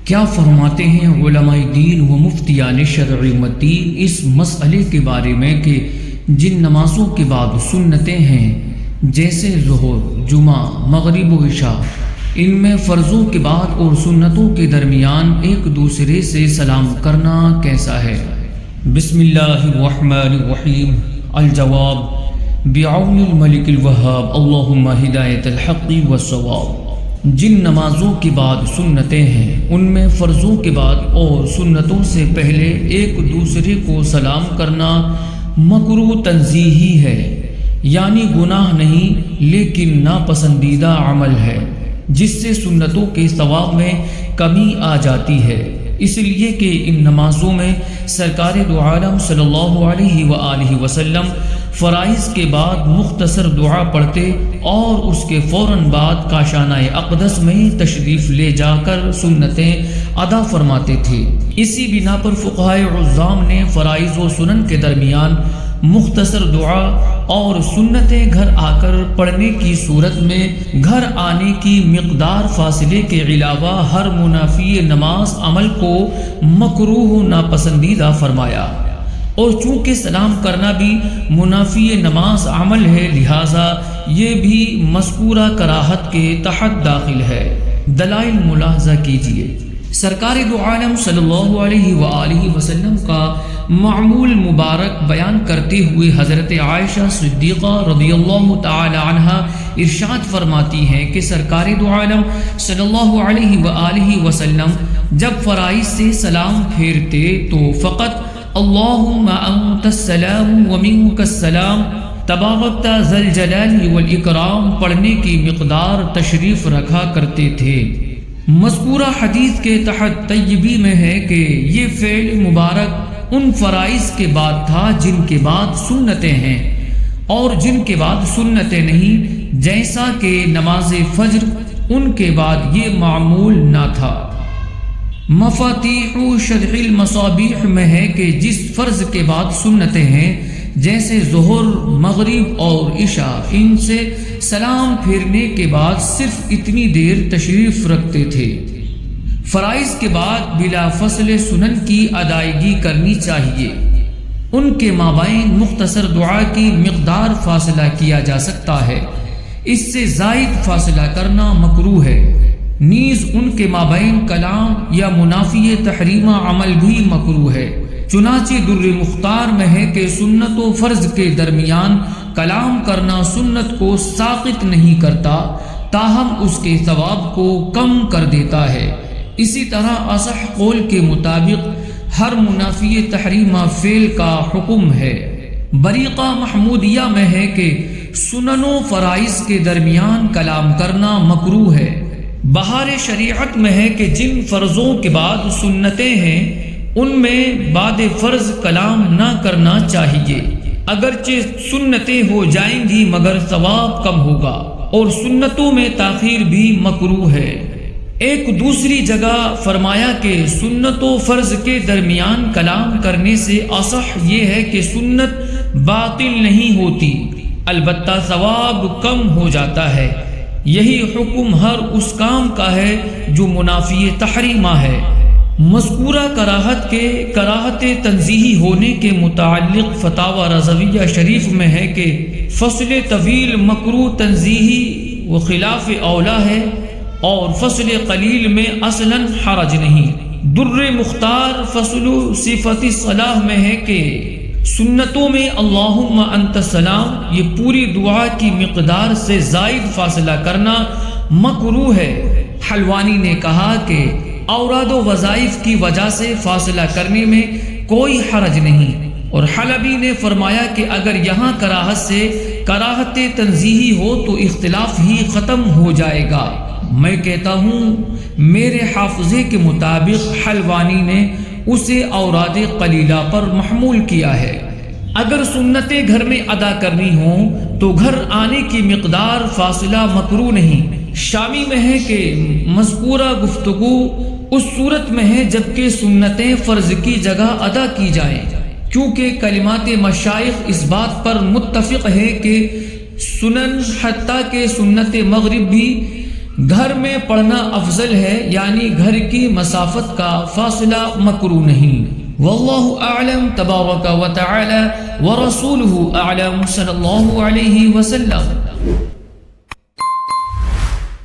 کیا فرماتے ہیں علماء دین و مفتیان شرع متین اس مسئلے کے بارے میں کہ جن نمازوں کے بعد سنتیں ہیں جیسے ظہر، جمعہ، مغرب و عشاء، ان میں فرضوں کے بعد اور سنتوں کے درمیان ایک دوسرے سے سلام کرنا کیسا ہے؟ بسم اللہ الرحمن الرحیم۔ الجواب بعون الملک الوہاب، اللہم ہدایت الحق والصواب۔ جن نمازوں کے بعد سنتیں ہیں ان میں فرضوں کے بعد اور سنتوں سے پہلے ایک دوسرے کو سلام کرنا مکروہ تنزیہی ہے، یعنی گناہ نہیں لیکن ناپسندیدہ عمل ہے، جس سے سنتوں کے ثواب میں کمی آ جاتی ہے، اس لیے کہ ان نمازوں میں سرکار دو عالم صلی اللہ علیہ وآلہ وسلم فرائض کے بعد مختصر دعا پڑھتے اور اس کے فوراً بعد کاشانہ اقدس میں تشریف لے جا کر سنتیں ادا فرماتے تھے۔ اسی بنا پر فقہائے عظام نے فرائض و سنن کے درمیان مختصر دعا اور سنتیں گھر آ کر پڑھنے کی صورت میں گھر آنے کی مقدار فاصلے کے علاوہ ہر منافی نماز عمل کو مکروہ ناپسندیدہ فرمایا، اور چونکہ سلام کرنا بھی منافی نماز عمل ہے لہٰذا یہ بھی مذکورہ کراہت کے تحت داخل ہے۔ دلائل ملاحظہ کیجیے۔ سرکار دو عالم صلی اللہ علیہ وآلہ وسلم کا معمول مبارک بیان کرتے ہوئے حضرت عائشہ صدیقہ رضی اللہ تعالی عنہا ارشاد فرماتی ہیں کہ سرکار دو عالم صلی اللہ علیہ وآلہ وسلم جب فرائض سے سلام پھیرتے تو فقط اللہم انت السلام ومنک السلام تبارکت ذی الجلال والاکرام پڑھنے کی مقدار تشریف رکھا کرتے تھے۔ مذکورہ حدیث کے تحت طیبی میں ہے کہ یہ فعل مبارک ان فرائض کے بعد تھا جن کے بعد سنتیں ہیں، اور جن کے بعد سنتیں نہیں، جیسا کہ نماز فجر ان کے بعد یہ معمول نہ تھا۔ مفاتیح شرح المصابیح میں ہے کہ جس فرض کے بعد سنتیں ہیں جیسے ظہر، مغرب اور عشاء، ان سے سلام پھیرنے کے بعد صرف اتنی دیر تشریف رکھتے تھے۔ فرائض کے بعد بلا فصل سنن کی ادائیگی کرنی چاہیے، ان کے مابین مختصر دعا کی مقدار فاصلہ کیا جا سکتا ہے، اس سے زائد فاصلہ کرنا مکروہ ہے، نیز ان کے مابین کلام یا منافی تحریمہ عمل بھی مکروہ ہے۔ چنانچہ در مختار میں ہے کہ سنت و فرض کے درمیان کلام کرنا سنت کو ساقط نہیں کرتا، تاہم اس کے ثواب کو کم کر دیتا ہے۔ اسی طرح اصح قول کے مطابق ہر منافی تحریمہ فعل کا حکم ہے۔ بریقہ محمودیہ میں ہے کہ سنن و فرائض کے درمیان کلام کرنا مکروہ ہے۔ بہار شریعت میں ہے کہ جن فرضوں کے بعد سنتیں ہیں ان میں بعد فرض کلام نہ کرنا چاہیے، اگرچہ سنتیں ہو جائیں گی مگر ثواب کم ہوگا، اور سنتوں میں تاخیر بھی مکروہ ہے۔ ایک دوسری جگہ فرمایا کہ سنت و فرض کے درمیان کلام کرنے سے اصح یہ ہے کہ سنت باطل نہیں ہوتی، البتہ ثواب کم ہو جاتا ہے۔ یہی حکم ہر اس کام کا ہے جو منافی تحریمہ ہے۔ مذکورہ کراہت کے کراہت تنزیہی ہونے کے متعلق فتاوی رضویہ شریف میں ہے کہ فصل طویل مکروہ تنزیہی و خلاف اولا ہے، اور فصل قلیل میں اصلاً حرج نہیں۔ در مختار فصل صفت صلاح میں ہے کہ سنتوں میں اللہم انت السلام یہ پوری دعا کی مقدار سے زائد فاصلہ کرنا مکروہ ہے۔ حلوانی نے کہا کہ اوراد و وظائف کی وجہ سے فاصلہ کرنے میں کوئی حرج نہیں، اور حلبی نے فرمایا کہ اگر یہاں کراہت سے کراہت تنزیہی ہو تو اختلاف ہی ختم ہو جائے گا۔ میں کہتا ہوں میرے حافظے کے مطابق حلوانی نے اسے اوراد قلیلہ پر محمول کیا ہے۔ اگر سنتیں گھر میں ادا کرنی ہوں تو گھر آنے کی مقدار فاصلہ مکروہ نہیں۔ شامی میں ہے کہ مذکورہ گفتگو اس صورت میں ہے جبکہ سنتیں فرض کی جگہ ادا کی جائیں، کیونکہ کلمات مشائخ اس بات پر متفق ہے کہ سنن حتیٰ کہ سنت مغرب بھی گھر میں پڑھنا افضل ہے، یعنی گھر کی مسافت کا فاصلہ مکروہ نہیں۔ واللہ اعلم تبارک و تعالی ورسولہ اعلم صلی اللہ علیہ وسلم۔